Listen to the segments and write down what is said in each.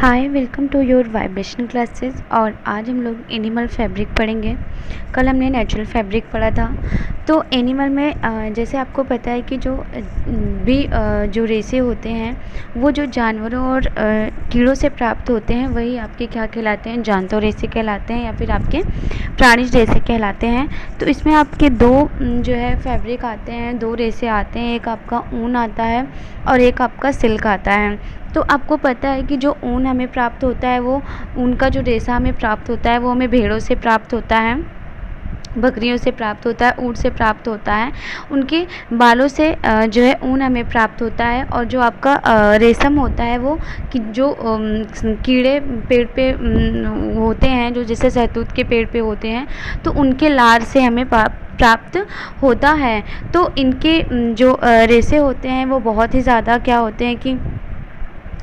Hi, welcome to your vibration classes. और आज हम लोग एनिमल फैब्रिक पढ़ेंगे। कल हमने नेचुरल फैब्रिक पढ़ा था। तो एनिमल में जैसे आपको पता है कि जो रेसे होते हैं वो जो जानवरों और कीड़ों से प्राप्त होते हैं वही आपके क्या कहलाते हैं, जानवर रेसे कहलाते हैं या फिर आपके प्राणिज रेसे कहलाते हैं। तो इसमें आपके दो जो है फैब्रिक आते हैं, दो रेसे आते हैं। एक आपका ऊन आता है और एक आपका सिल्क आता है। तो आपको पता है कि जो ऊन हमें प्राप्त होता है, वो ऊन का जो रेशा हमें प्राप्त होता है वो हमें भेड़ों से प्राप्त होता है, बकरियों से प्राप्त होता है, ऊँट से प्राप्त होता है। उनके बालों से जो है ऊन हमें प्राप्त होता है। और जो आपका रेशम होता है वो कि जो कीड़े पेड़ पे होते हैं, जो जैसे शहतूत के पेड़ पे होते हैं, तो उनके लार से हमें प्राप्त होता है। तो इनके जो रेशे होते हैं वो बहुत ही ज़्यादा क्या होते हैं कि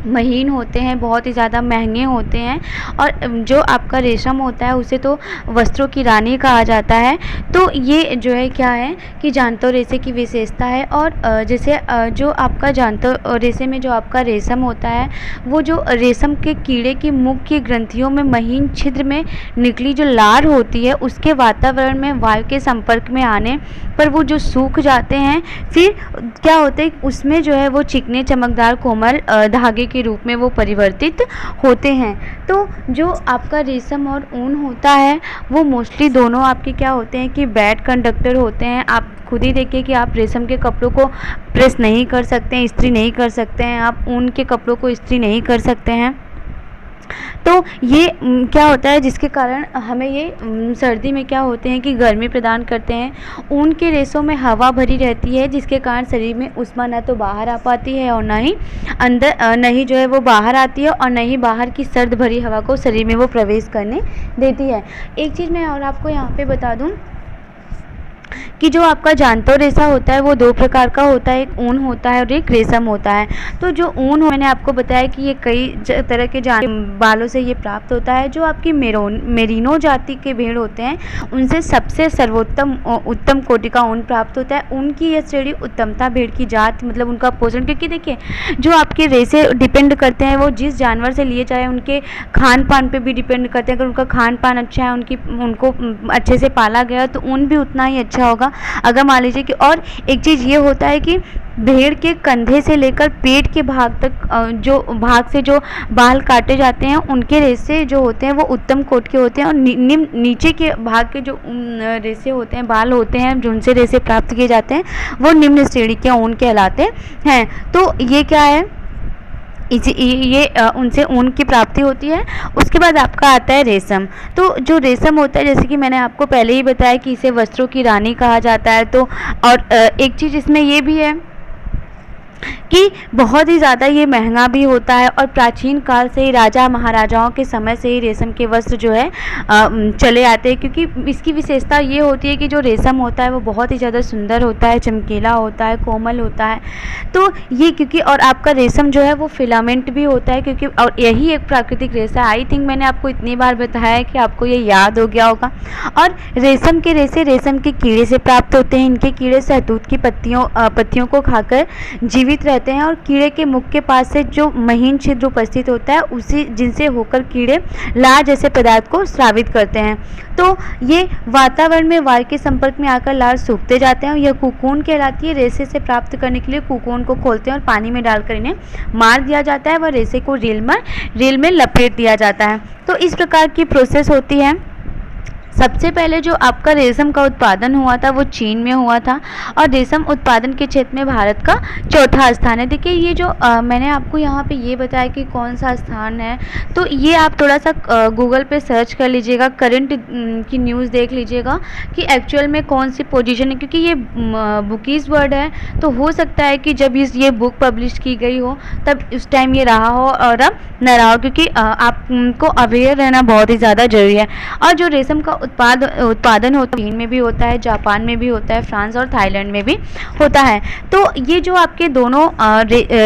महीन होते हैं, बहुत ही ज़्यादा महंगे होते हैं। और जो आपका रेशम होता है उसे तो वस्त्रों की रानी कहा जाता है। तो ये जो है क्या है कि जानतो रेशे की विशेषता है। और जैसे जो आपका जानतो रेशे में जो आपका रेशम होता है वो जो रेशम के कीड़े की मुख्य ग्रंथियों में महीन छिद्र में निकली जो लार होती है, उसके वातावरण में वायु के संपर्क में आने पर वो जो सूख जाते हैं, फिर क्या होता है उसमें जो है वो चिकने चमकदार कोमल धागे के रूप में वो परिवर्तित होते हैं। तो जो आपका रेशम और ऊन होता है वो मोस्टली दोनों आपके क्या होते हैं कि बैड कंडक्टर होते हैं। आप खुद ही देखिए कि आप रेशम के कपड़ों को प्रेस नहीं कर सकते हैं, इस्त्री नहीं कर सकते हैं, आप ऊन के कपड़ों को इस्त्री नहीं कर सकते हैं। तो ये क्या होता है जिसके कारण हमें ये सर्दी में क्या होते हैं कि गर्मी प्रदान करते हैं। ऊन के रेशों में हवा भरी रहती है जिसके कारण शरीर में ऊष्मा ना तो बाहर आ पाती है और ना ही अंदर नहीं जो है वो बाहर आती है, और न ही बाहर की सर्द भरी हवा को शरीर में वो प्रवेश करने देती है। एक चीज़ मैं और आपको यहाँ पे बता दूँ कि जो आपका जानतो रेशा होता है वो दो प्रकार का होता है, एक ऊन होता है और एक रेशम होता है। तो जो ऊन मैंने आपको बताया कि ये कई तरह के बालों से ये प्राप्त होता है। जो आपकी मेरिनो जाति के भेड़ होते हैं उनसे सबसे सर्वोत्तम उत्तम कोटि का ऊन प्राप्त होता है। ऊन की यह श्रेणी उत्तमता भेड़ की जात मतलब उनका पोषण, क्योंकि देखिए जो आपके रेशे डिपेंड करते हैं वो जिस जानवर से लिए जाए उनके खान पान पे भी डिपेंड करते हैं। अगर उनका खान पान अच्छा है, उनको अच्छे से पाला गया तो ऊन भी उतना ही अच्छा होगा। अगर मान लीजिए कि और एक चीज़ ये होता है कि भेड़ के कंधे से लेकर पेट के भाग तक जो भाग से जो बाल काटे जाते हैं उनके रेशे जो होते हैं वो उत्तम कोट के होते हैं। और नीचे के भाग के जो रेशे होते हैं, बाल होते हैं, जिनसे रेशे प्राप्त किए जाते हैं वो निम्न श्रेणी के ऊन कहलाते हैं। तो ये क्या है, ये उनसे ऊन की प्राप्ति होती है। उसके बाद आपका आता है रेशम। तो जो रेशम होता है, जैसे कि मैंने आपको पहले ही बताया कि इसे वस्त्रों की रानी कहा जाता है। तो और एक चीज़ इसमें ये भी है कि बहुत ही ज़्यादा ये महंगा भी होता है। और प्राचीन काल से ही राजा महाराजाओं के समय से ही रेशम के वस्त्र जो है चले आते हैं, क्योंकि इसकी विशेषता ये होती है कि जो रेशम होता है वो बहुत ही ज़्यादा सुंदर होता है, चमकीला होता है, कोमल होता है। तो ये क्योंकि और आपका रेशम जो है वो फिलामेंट भी होता है, क्योंकि और यही एक प्राकृतिक रेशा। आई थिंक मैंने आपको इतनी बार बताया है कि आपको ये याद हो गया होगा। और रेशम के रेशे रेशम के कीड़े से प्राप्त होते हैं। इनके कीड़े शहतूत की पत्तियों को खाकर जीवित रहते हैं। और कीड़े के मुख के पास से जो महीन छिद्र उपस्थित होता है उसी जिनसे होकर कीड़े लार जैसे पदार्थ को स्रावित करते हैं। तो ये वातावरण में वायु के संपर्क में आकर लार सूखते जाते हैं। यह कुकून कहलाती है। रेशे से प्राप्त करने के लिए कुकून को खोलते हैं और पानी में डालकर इन्हें मार दिया जाता है। वह रेशे को रील में लपेट दिया जाता है। तो इस प्रकार की प्रोसेस होती है। सबसे पहले जो आपका रेशम का उत्पादन हुआ था वो चीन में हुआ था, और रेशम उत्पादन के क्षेत्र में भारत का चौथा स्थान है। देखिए ये जो मैंने आपको यहाँ पे ये बताया कि कौन सा स्थान है, तो ये आप थोड़ा सा गूगल पे सर्च कर लीजिएगा, करंट की न्यूज़ देख लीजिएगा कि एक्चुअल में कौन सी पोजीशन है। क्योंकि ये बुकीज़ वर्ड है, तो हो सकता है कि जब ये बुक पब्लिश की गई हो तब उस टाइम ये रहा हो और अब न रहा हो, क्योंकि आपको अवेयर रहना बहुत ही ज़्यादा ज़रूरी है। और जो रेशम का उत्पादन होता है, चीन में भी होता है, जापान में भी होता है, फ्रांस और थाईलैंड में भी होता है। तो ये जो आपके दोनों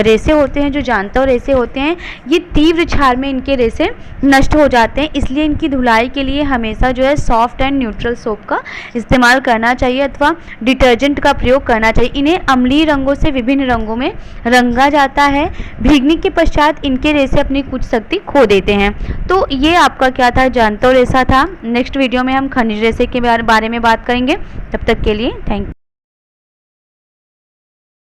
रेसे होते हैं, जो जानता रेसे होते हैं, ये तीव्र क्षार में इनके रेसे नष्ट हो जाते हैं। इसलिए इनकी धुलाई के लिए हमेशा जो है सॉफ्ट एंड न्यूट्रल सोप का इस्तेमाल करना चाहिए अथवा डिटर्जेंट का प्रयोग करना चाहिए। इन्हें अम्लीय रंगों से विभिन्न रंगों में रंगा जाता है। भीगने के पश्चात इनके रेसे अपनी कुछ शक्ति खो देते हैं। तो ये आपका क्या था, जानतो रेसा था। नेक्स्ट वीडियो में हम खनिज रेसे के बारे में बात करेंगे। तब तक के लिए थैंक यू।